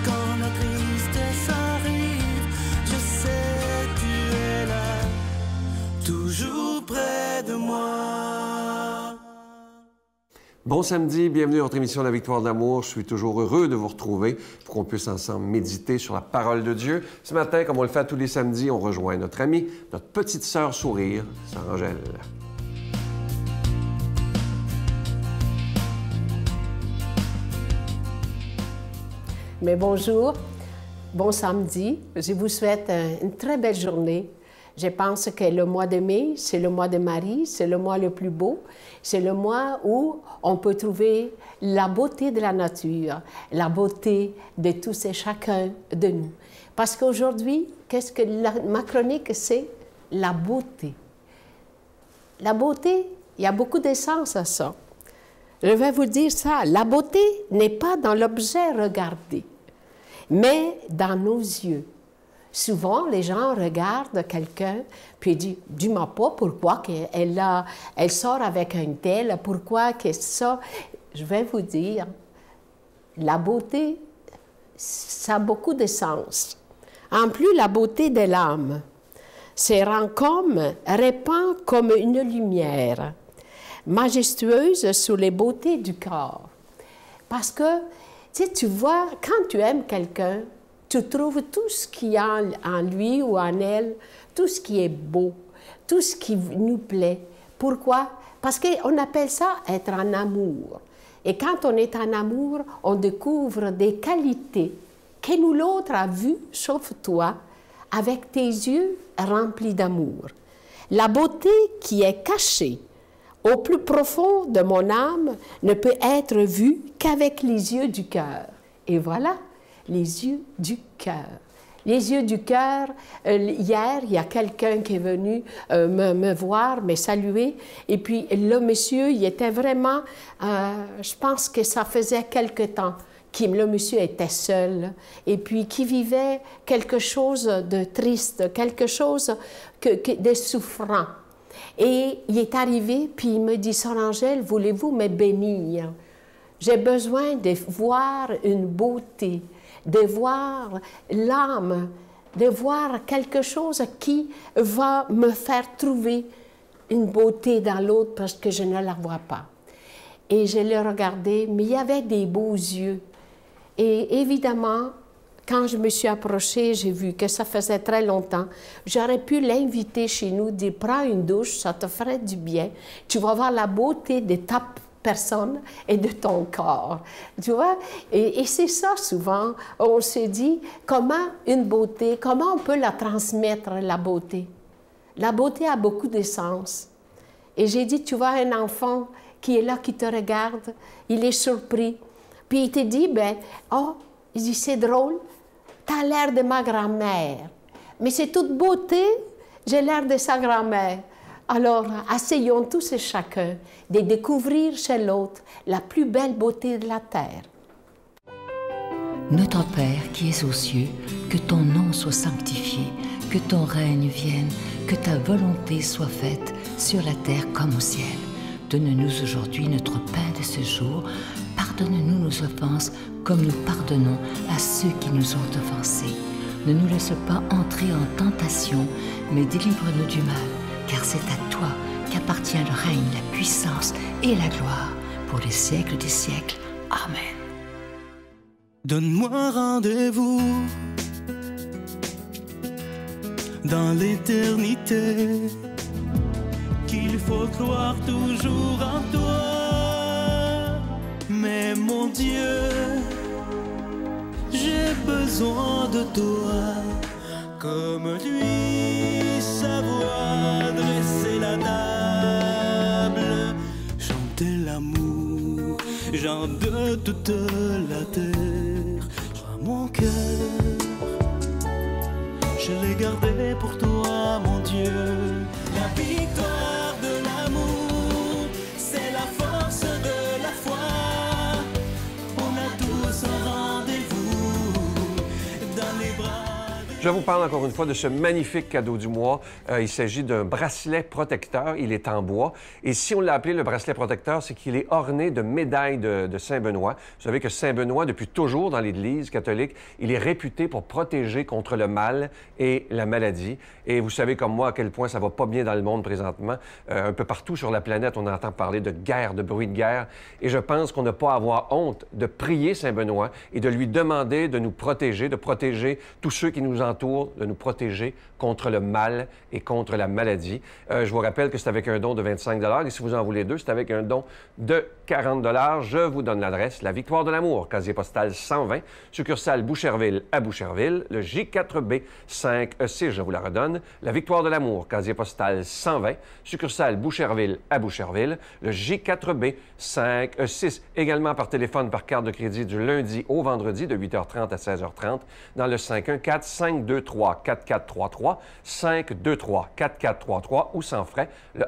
Quand la tristesse arrive, je sais tu es là, toujours près de moi. Bon samedi, bienvenue à notre émission La Victoire de l'amour. Je suis toujours heureux de vous retrouver pour qu'on puisse ensemble méditer sur la parole de Dieu. Ce matin, comme on le fait tous les samedis, on rejoint notre amie, notre petite sœur sourire, Sœur Angèle. Mais bonjour, bon samedi. Je vous souhaite une très belle journée. Je pense que le mois de mai, c'est le mois de Marie, c'est le mois le plus beau. C'est le mois où on peut trouver la beauté de la nature, la beauté de tous et chacun de nous. Parce qu'aujourd'hui, qu'est-ce que ma chronique, c'est la beauté. La beauté, il y a beaucoup d'essence à ça. Je vais vous dire ça, la beauté n'est pas dans l'objet regardé, mais dans nos yeux. Souvent, les gens regardent quelqu'un, puis disent « Dis-moi pas pourquoi elle sort avec un tel, pourquoi que ça... » Je vais vous dire, la beauté, ça a beaucoup de sens. En plus, la beauté de l'âme se répand comme une lumière majestueuse sur les beautés du corps. Parce que, tu vois, quand tu aimes quelqu'un, tu trouves tout ce qu'il y a en lui ou en elle, tout ce qui est beau, tout ce qui nous plaît. Pourquoi? Parce qu'on appelle ça être en amour. Et quand on est en amour, on découvre des qualités que nous l'autre a vues, sauf toi, avec tes yeux remplis d'amour. La beauté qui est cachée au plus profond de mon âme ne peut être vue qu'avec les yeux du cœur. Et voilà, les yeux du cœur. Les yeux du cœur, hier, il y a quelqu'un qui est venu me voir, me saluer, et puis le monsieur, il était vraiment, je pense que ça faisait quelque temps que le monsieur était seul, et puis qui vivait quelque chose de triste, quelque chose de souffrant. Et il est arrivé, puis il me dit, « Sœur Angèle, voulez-vous me bénir? J'ai besoin de voir une beauté, de voir l'âme, de voir quelque chose qui va me faire trouver une beauté dans l'autre parce que je ne la vois pas. » Et je l'ai regardé, mais il y avait des beaux yeux. Et évidemment, quand je me suis approchée, j'ai vu que ça faisait très longtemps. J'aurais pu l'inviter chez nous, dire « Prends une douche, ça te ferait du bien. Tu vas voir la beauté de ta personne et de ton corps. » Tu vois? Et c'est ça, souvent, on se dit, comment une beauté, comment on peut la transmettre, la beauté? La beauté a beaucoup de sens. Et j'ai dit, tu vois un enfant qui est là, qui te regarde, il est surpris, puis il te dit, ben, oh, il dit, c'est drôle, t'as l'air de ma grand-mère, mais c'est toute beauté, j'ai l'air de sa grand-mère. Alors, essayons tous et chacun de découvrir chez l'autre la plus belle beauté de la terre. Notre Père qui es aux cieux, que ton nom soit sanctifié, que ton règne vienne, que ta volonté soit faite sur la terre comme au ciel. Donne-nous aujourd'hui notre pain de ce jour. Pardonne-nous nos offenses comme nous pardonnons à ceux qui nous ont offensés. Ne nous laisse pas entrer en tentation, mais délivre-nous du mal. Car c'est à toi qu'appartient le règne, la puissance et la gloire pour les siècles des siècles. Amen. Donne-moi rendez-vous dans l'éternité, qu'il faut croire toujours en toi. Mais mon Dieu, j'ai besoin de toi, comme lui savoir dresser la table, chanter l'amour, gens de toute la terre. Joins mon cœur, je l'ai gardé pour toi, mon Dieu. La victoire de l'amour, c'est la force de la foi. On a tous un rendez-vous dans les bras de Je vous parle encore une fois de ce magnifique cadeau du mois. Il s'agit d'un bracelet protecteur. Il est en bois. Et si on l'a appelé le bracelet protecteur, c'est qu'il est orné de médailles de Saint-Benoît. Vous savez que Saint-Benoît, depuis toujours dans l'Église catholique, il est réputé pour protéger contre le mal et la maladie. Et vous savez comme moi à quel point ça va pas bien dans le monde présentement. Un peu partout sur la planète, on entend parler de guerre, de bruit de guerre. Et je pense qu'on n'a pas à avoir honte de prier Saint-Benoît et de lui demander de nous protéger, de protéger tous ceux qui nous entourent, de nous protéger contre le mal et contre la maladie. Je vous rappelle que c'est avec un don de 25 $ et si vous en voulez deux, c'est avec un don de 40 $. Je vous donne l'adresse, la Victoire de l'Amour, casier postal 120, succursale Boucherville à Boucherville, le J4B 5E6, je vous la redonne, la Victoire de l'Amour, casier postal 120, succursale Boucherville à Boucherville, le J4B 5E6, également par téléphone par carte de crédit du lundi au vendredi de 8h30 à 16h30 dans le 514-523-4433, 523-4433 ou sans frais, le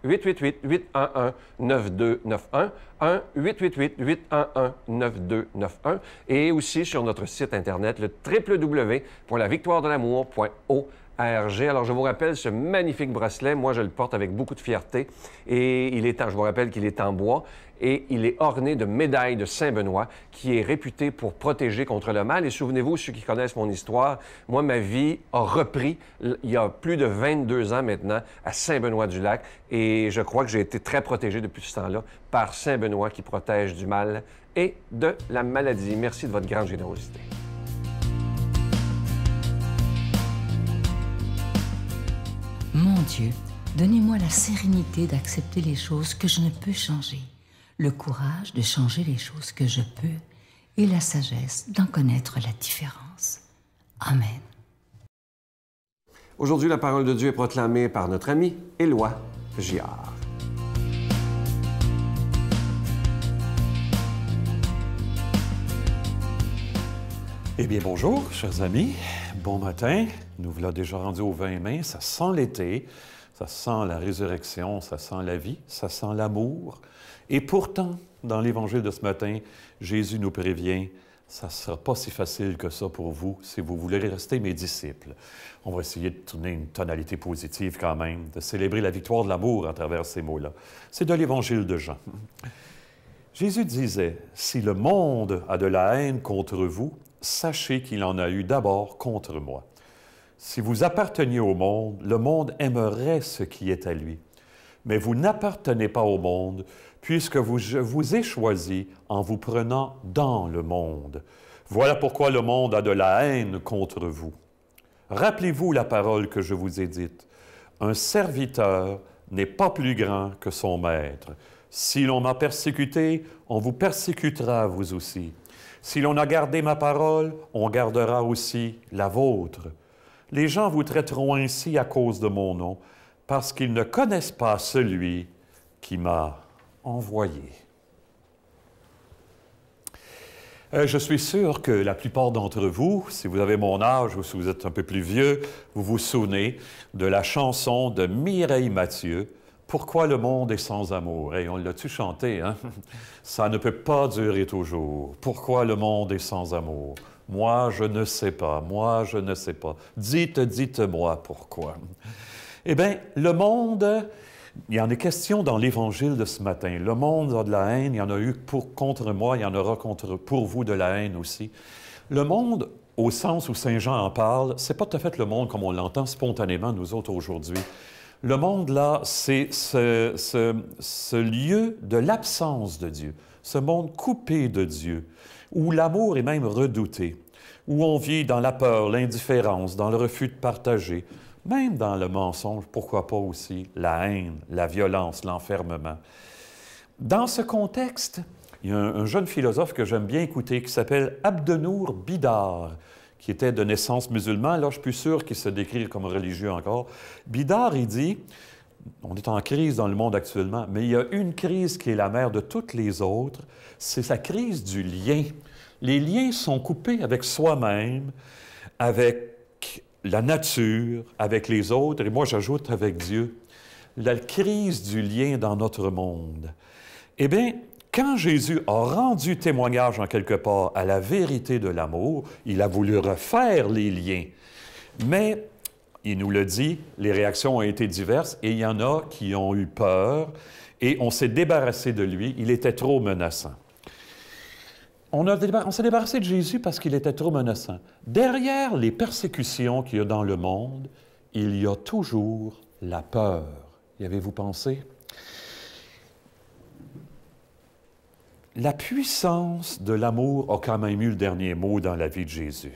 1-888-811-9291, 1-888-811-9291 et aussi sur notre site Internet, le www.lavictoiredelamour.org. Alors, je vous rappelle ce magnifique bracelet. Moi, je le porte avec beaucoup de fierté. Et je vous rappelle qu'il est en bois et il est orné de médailles de Saint-Benoît, qui est réputé pour protéger contre le mal. Et souvenez-vous, ceux qui connaissent mon histoire, moi, ma vie a repris il y a plus de 22 ans maintenant à Saint-Benoît-du-Lac. Et je crois que j'ai été très protégé depuis ce temps-là par Saint-Benoît qui protège du mal et de la maladie. Merci de votre grande générosité. Mon Dieu, donnez-moi la sérénité d'accepter les choses que je ne peux changer, le courage de changer les choses que je peux et la sagesse d'en connaître la différence. Amen. Aujourd'hui, la parole de Dieu est proclamée par notre ami Éloi Giard. Eh bien, bonjour, chers amis. Bon matin. Nous voilà déjà rendus au 20 mai. Ça sent l'été, ça sent la résurrection, ça sent la vie, ça sent l'amour. Et pourtant, dans l'Évangile de ce matin, Jésus nous prévient, ça ne sera pas si facile que ça pour vous si vous voulez rester mes disciples. On va essayer de tourner une tonalité positive quand même, de célébrer la victoire de l'amour à travers ces mots-là. C'est de l'Évangile de Jean. Jésus disait, « Si le monde a de la haine contre vous, sachez qu'il en a eu d'abord contre moi. Si vous apparteniez au monde, le monde aimerait ce qui est à lui. Mais vous n'appartenez pas au monde, puisque je vous ai choisi en vous prenant dans le monde. Voilà pourquoi le monde a de la haine contre vous. Rappelez-vous la parole que je vous ai dite. Un serviteur n'est pas plus grand que son maître. Si l'on m'a persécuté, on vous persécutera vous aussi. Si l'on a gardé ma parole, on gardera aussi la vôtre. Les gens vous traiteront ainsi à cause de mon nom, parce qu'ils ne connaissent pas celui qui m'a envoyé. » Je suis sûr que la plupart d'entre vous, si vous avez mon âge ou si vous êtes un peu plus vieux, vous vous souvenez de la chanson de Mireille Mathieu, « Pourquoi le monde est sans amour ?» Et on l'a-tu chanté, hein? Ça ne peut pas durer toujours. Pourquoi le monde est sans amour? Moi, je ne sais pas. Moi, je ne sais pas. Dites-moi pourquoi. Eh bien, le monde, il y en est question dans l'Évangile de ce matin. Le monde a de la haine, il y en a eu contre moi, il y en aura pour vous de la haine aussi. Le monde, au sens où Saint Jean en parle, c'est pas tout à fait le monde comme on l'entend spontanément, nous autres, aujourd'hui. Le monde, là, c'est ce lieu de l'absence de Dieu, ce monde coupé de Dieu, où l'amour est même redouté, où on vit dans la peur, l'indifférence, dans le refus de partager, même dans le mensonge, pourquoi pas aussi la haine, la violence, l'enfermement. Dans ce contexte, il y a un jeune philosophe que j'aime bien écouter qui s'appelle Abdenour Bidar, qui était de naissance musulmane. Là, je suis plus sûr qu'il se décrit comme religieux encore. Bidar, il dit, on est en crise dans le monde actuellement, mais il y a une crise qui est la mère de toutes les autres, c'est la crise du lien. Les liens sont coupés avec soi-même, avec la nature, avec les autres, et moi j'ajoute avec Dieu. La crise du lien dans notre monde. Eh bien, quand Jésus a rendu témoignage en quelque part à la vérité de l'amour, il a voulu refaire les liens. Mais, il nous le dit, les réactions ont été diverses et il y en a qui ont eu peur et on s'est débarrassé de lui. Il était trop menaçant. On s'est débarrassé de Jésus parce qu'il était trop menaçant. Derrière les persécutions qu'il y a dans le monde, il y a toujours la peur. Y avez-vous pensé? La puissance de l'amour a quand même eu le dernier mot dans la vie de Jésus.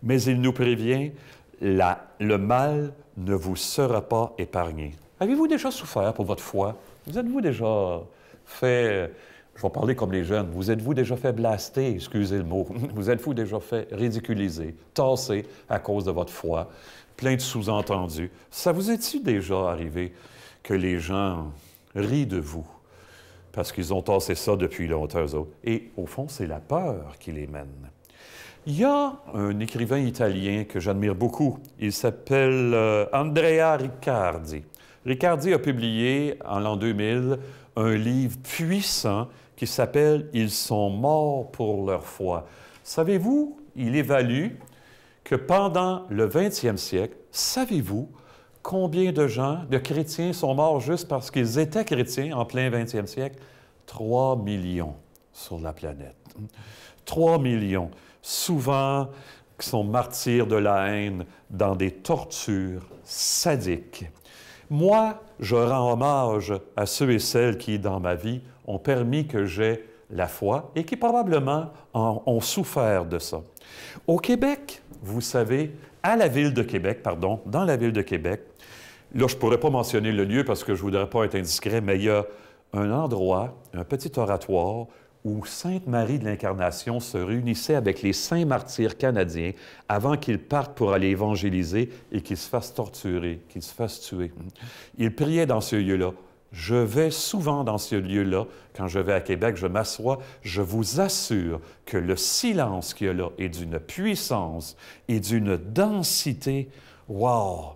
Mais il nous prévient, le mal ne vous sera pas épargné. Avez-vous déjà souffert pour votre foi? Vous êtes-vous déjà fait... Je vais parler comme les jeunes. Vous êtes-vous déjà fait blaster, excusez le mot, vous êtes-vous déjà fait ridiculiser, tasser à cause de votre foi, plein de sous-entendus. Ça vous est-il déjà arrivé que les gens rient de vous parce qu'ils ont tassé ça depuis longtemps, eux autres? Et au fond, c'est la peur qui les mène. Il y a un écrivain italien que j'admire beaucoup. Il s'appelle Andrea Riccardi. Riccardi a publié en l'an 2000 un livre puissant qui s'appelle « Ils sont morts pour leur foi ». Savez-vous, il évalue que pendant le 20e siècle, savez-vous combien de gens, de chrétiens, sont morts juste parce qu'ils étaient chrétiens en plein 20e siècle? 3 millions sur la planète. 3 millions, souvent qui sont martyrs de la haine dans des tortures sadiques. Moi, je rends hommage à ceux et celles qui, dans ma vie, ont permis que j'aie la foi et qui probablement ont souffert de ça. Au Québec, vous savez, dans la ville de Québec, là, je ne pourrais pas mentionner le lieu parce que je ne voudrais pas être indiscret, mais il y a un endroit, un petit oratoire, où Sainte Marie de l'Incarnation se réunissait avec les saints martyrs canadiens avant qu'ils partent pour aller évangéliser et qu'ils se fassent torturer, qu'ils se fassent tuer. Ils priaient dans ce lieu-là. Je vais souvent dans ce lieu-là. Quand je vais à Québec, je m'assois. Je vous assure que le silence qu'il y a là est d'une puissance et d'une densité. Wow!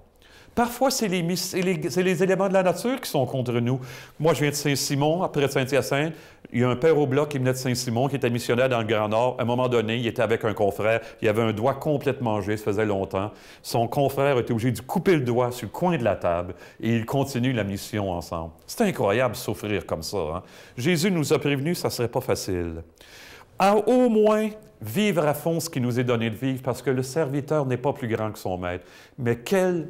Parfois, c'est les éléments de la nature qui sont contre nous. Moi, je viens de Saint-Simon, après de Saint-Hyacinthe. Il y a un père au bloc qui venait de Saint-Simon, qui était missionnaire dans le Grand Nord. À un moment donné, il était avec un confrère. Il avait un doigt complètement mangé, ça faisait longtemps. Son confrère était obligé de couper le doigt sur le coin de la table et ils continuent la mission ensemble. C'est incroyable de souffrir comme ça. Hein? Jésus nous a prévenus, ça ne serait pas facile. Au moins, vivre à fond ce qui nous est donné de vivre, parce que le serviteur n'est pas plus grand que son maître. Mais quel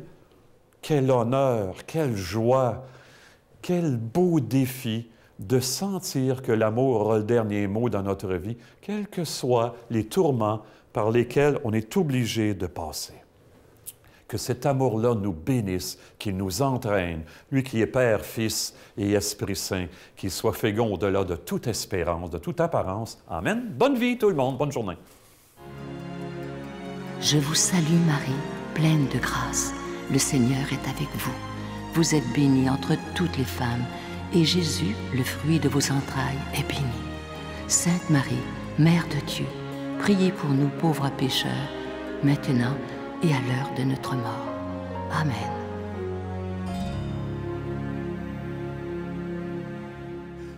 honneur, quelle joie, quel beau défi de sentir que l'amour aura le dernier mot dans notre vie, quels que soient les tourments par lesquels on est obligé de passer. Que cet amour-là nous bénisse, qu'il nous entraîne, lui qui est Père, Fils et Esprit Saint, qu'il soit fécond au-delà de toute espérance, de toute apparence. Amen. Bonne vie tout le monde, bonne journée. Je vous salue Marie, pleine de grâce. Le Seigneur est avec vous. Vous êtes bénie entre toutes les femmes, et Jésus, le fruit de vos entrailles, est béni. Sainte Marie, Mère de Dieu, priez pour nous pauvres pécheurs, maintenant et à l'heure de notre mort. Amen.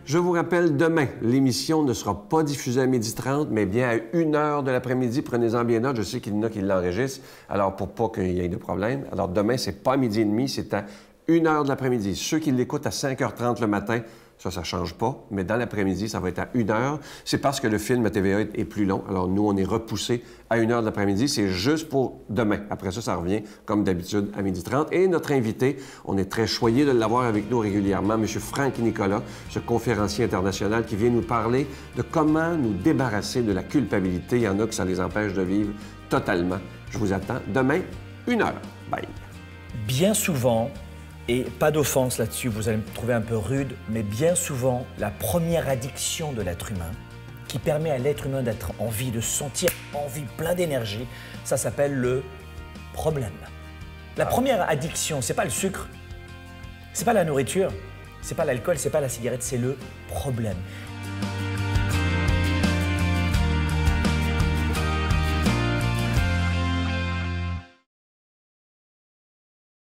Je vous rappelle, demain, l'émission ne sera pas diffusée à 12h30, mais bien à 1h de l'après-midi. Prenez-en bien note, je sais qu'il y en a qui l'enregistrent, alors pour pas qu'il y ait de problème. Alors demain, c'est pas à 12h30, c'est à 1h de l'après-midi. Ceux qui l'écoutent à 5h30 le matin, ça ne change pas, mais dans l'après-midi, ça va être à 1h. C'est parce que le film à TVA est plus long. Alors nous, on est repoussé à 1h de l'après-midi. C'est juste pour demain. Après ça, ça revient, comme d'habitude, à 12h30. Et notre invité, on est très choyé de l'avoir avec nous régulièrement, M. Franck Nicolas, ce conférencier international qui vient nous parler de comment nous débarrasser de la culpabilité. Il y en a que ça les empêche de vivre totalement. Je vous attends demain, 1h. Bye. Bien souvent, et pas d'offense là-dessus, vous allez me trouver un peu rude, mais bien souvent, la première addiction de l'être humain, qui permet à l'être humain d'être en vie, de se sentir en vie, plein d'énergie, ça s'appelle le problème. La première addiction, c'est pas le sucre, c'est pas la nourriture, c'est pas l'alcool, c'est pas la cigarette, c'est le problème.